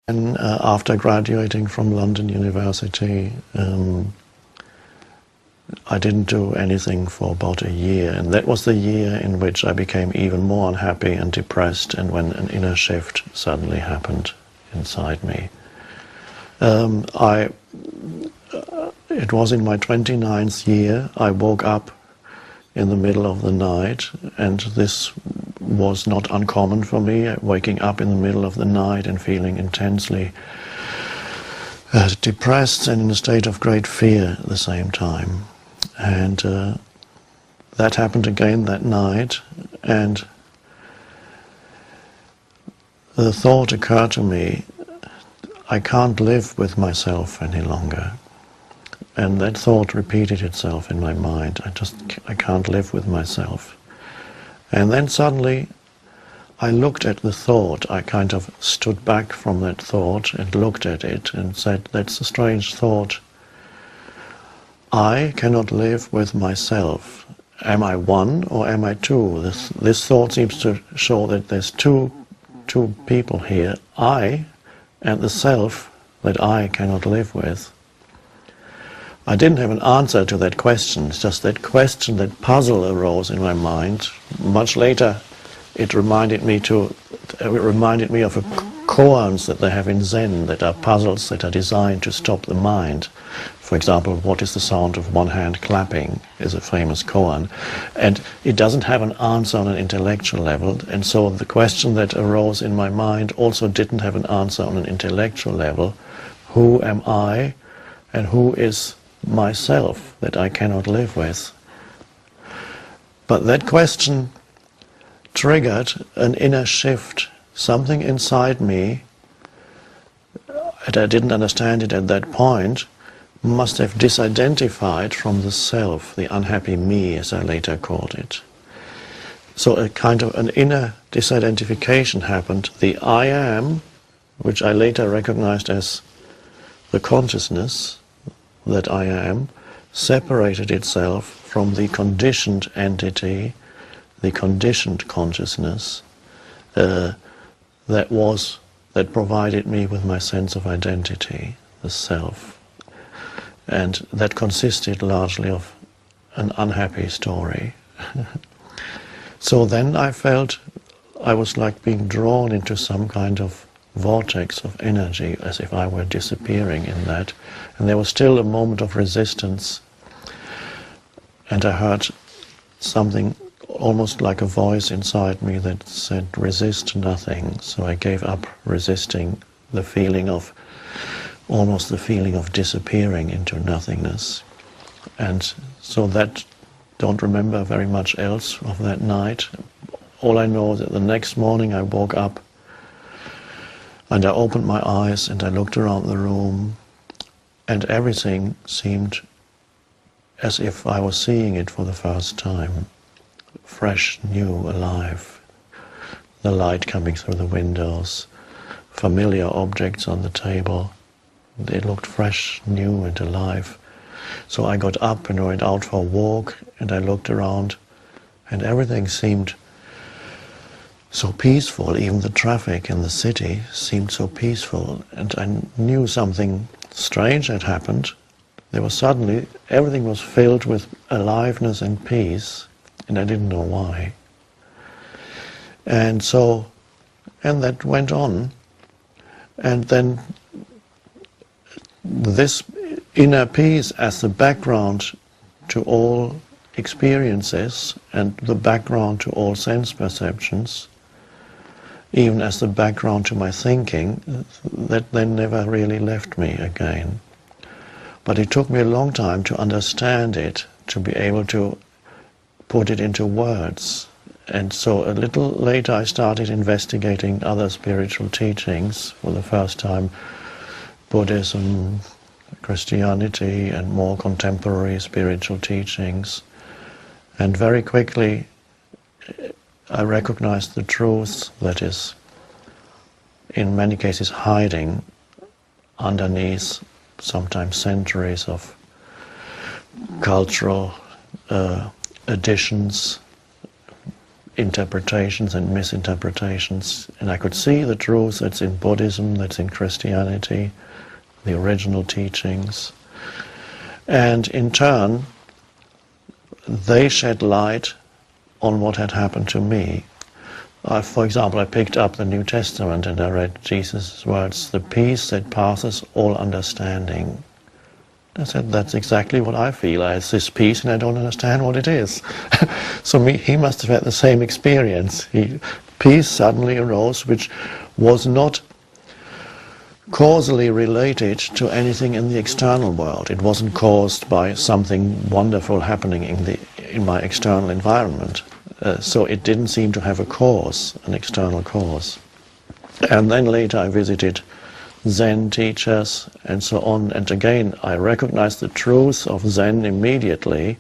And after graduating from London University, I didn't do anything for about a year, and that was the year in which I became even more unhappy and depressed, and when an inner shift suddenly happened inside me. It was in my 29th year. I woke up in the middle of the night, and this was not uncommon for me, waking up in the middle of the night and feeling intensely depressed and in a state of great fear at the same time. And that happened again that night, and the thought occurred to me, I can't live with myself any longer. And that thought repeated itself in my mind. I can't live with myself. And then suddenly I looked at the thought. I kind of stood back from that thought and looked at it and said, that's a strange thought. I cannot live with myself. Am I one or am I two? This thought seems to show that there's two people here. I and the self that I cannot live with. I didn't have an answer to that question. It's just that question, that puzzle arose in my mind. Much later, it reminded me of a koans that they have in Zen, that are puzzles that are designed to stop the mind. For example, what is the sound of one hand clapping is a famous koan. And it doesn't have an answer on an intellectual level, and so the question that arose in my mind also didn't have an answer on an intellectual level. Who am I, and who is myself that I cannot live with? But that question triggered an inner shift. Something inside me, and I didn't understand it at that point, must have disidentified from the self, the unhappy me, as I later called it. So a kind of an inner disidentification happened. The I am, which I later recognized as the consciousness that I am, separated itself from the conditioned entity, the conditioned consciousness that provided me with my sense of identity, the self. And that consisted largely of an unhappy story. So then I felt I was like being drawn into some kind of vortex of energy, as if I were disappearing in that. And there was still a moment of resistance. And I heard something almost like a voice inside me that said, resist nothing. So I gave up resisting the feeling of, almost the feeling of disappearing into nothingness. And so that, don't remember very much else of that night. All I know is that the next morning I woke up and I opened my eyes and I looked around the room, and everything seemed as if I was seeing it for the first time. Fresh, new, alive. The light coming through the windows, familiar objects on the table. They looked fresh, new and alive. So I got up and went out for a walk, and I looked around, and everything seemed so peaceful. Even the traffic in the city seemed so peaceful, and I knew something strange had happened. There was suddenly, everything was filled with aliveness and peace, and I didn't know why. And that went on, and then this inner peace as the background to all experiences and the background to all sense perceptions, even as the background to my thinking, that then never really left me again. But it took me a long time to understand it, to be able to put it into words. And so a little later I started investigating other spiritual teachings for the first time, Buddhism, Christianity, and more contemporary spiritual teachings. And very quickly I recognized the truth that is in many cases hiding underneath sometimes centuries of cultural additions, interpretations and misinterpretations, and I could see the truth that's in Buddhism, that's in Christianity, the original teachings. And in turn, they shed light on what had happened to me. For example, I picked up the New Testament and I read Jesus' words, "The peace that passes all understanding." I said, that's exactly what I feel. I have this peace and I don't understand what it is. So he must have had the same experience. Peace suddenly arose, which was not causally related to anything in the external world. It wasn't caused by something wonderful happening in my external environment. So it didn't seem to have a cause, an external cause. And then later I visited Zen teachers and so on, and again I recognized the truth of Zen immediately,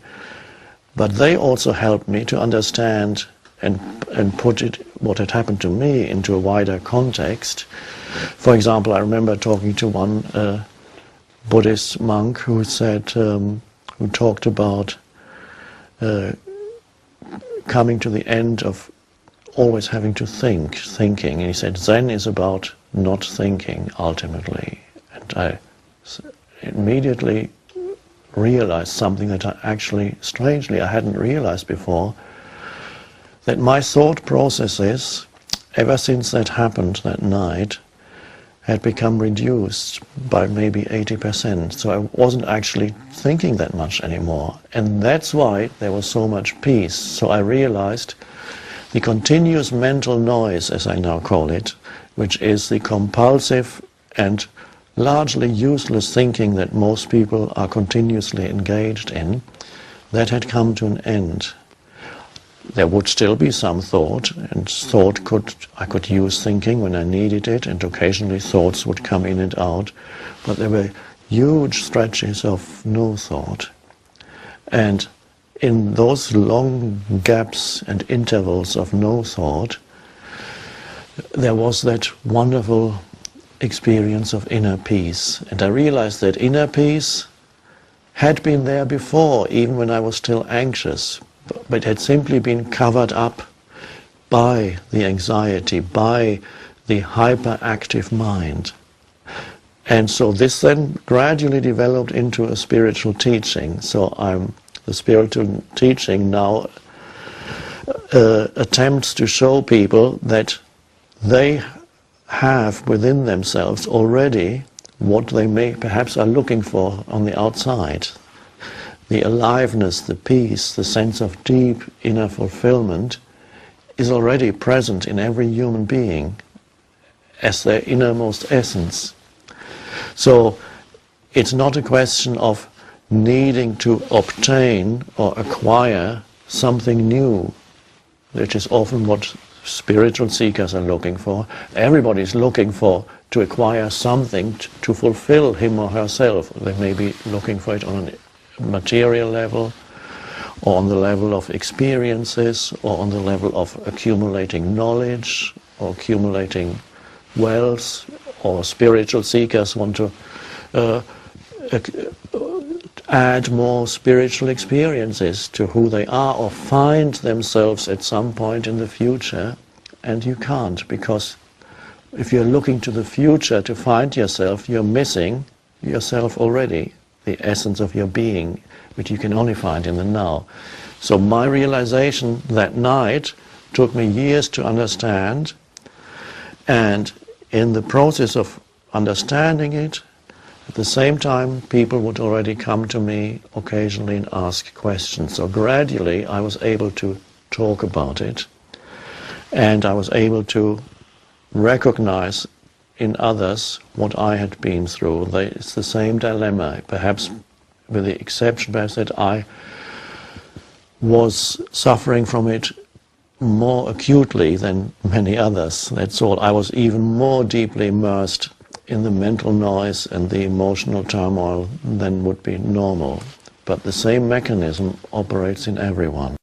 but they also helped me to understand and put what had happened to me into a wider context. For example, I remember talking to one Buddhist monk who said, who talked about coming to the end of always having to thinking. And he said, Zen is about not thinking, ultimately. And I immediately realized something that I actually, strangely, I hadn't realized before, that my thought processes, ever since that happened that night, had become reduced by maybe 80%. So I wasn't actually thinking that much anymore. And that's why there was so much peace. So I realized the continuous mental noise, as I now call it, which is the compulsive and largely useless thinking that most people are continuously engaged in, that had come to an end. There would still be some thought, and I could use thinking when I needed it, and occasionally thoughts would come in and out, but there were huge stretches of no thought. And in those long gaps and intervals of no thought, there was that wonderful experience of inner peace. And I realized that inner peace had been there before, even when I was still anxious, but had simply been covered up by the anxiety, by the hyperactive mind. And so this then gradually developed into a spiritual teaching. So the spiritual teaching now attempts to show people that they have within themselves already what they may perhaps are looking for on the outside. The aliveness, the peace, the sense of deep inner fulfillment is already present in every human being as their innermost essence. So it's not a question of needing to obtain or acquire something new, which is often what spiritual seekers are looking for. Everybody's looking to acquire something to fulfill him or herself. They may be looking for it on a material level, or on the level of experiences, or on the level of accumulating knowledge, or accumulating wealth, or spiritual seekers want to add more spiritual experiences to who they are, or find themselves at some point in the future, and you can't, because if you're looking to the future to find yourself, you're missing yourself already, the essence of your being, which you can only find in the now. So my realization that night took me years to understand, and in the process of understanding it, at the same time, people would already come to me occasionally and ask questions. So gradually I was able to talk about it, and I was able to recognize in others what I had been through. It's the same dilemma, perhaps with the exception perhaps that I was suffering from it more acutely than many others. That's all. I was even more deeply immersed in the mental noise and the emotional turmoil than would be normal. But the same mechanism operates in everyone.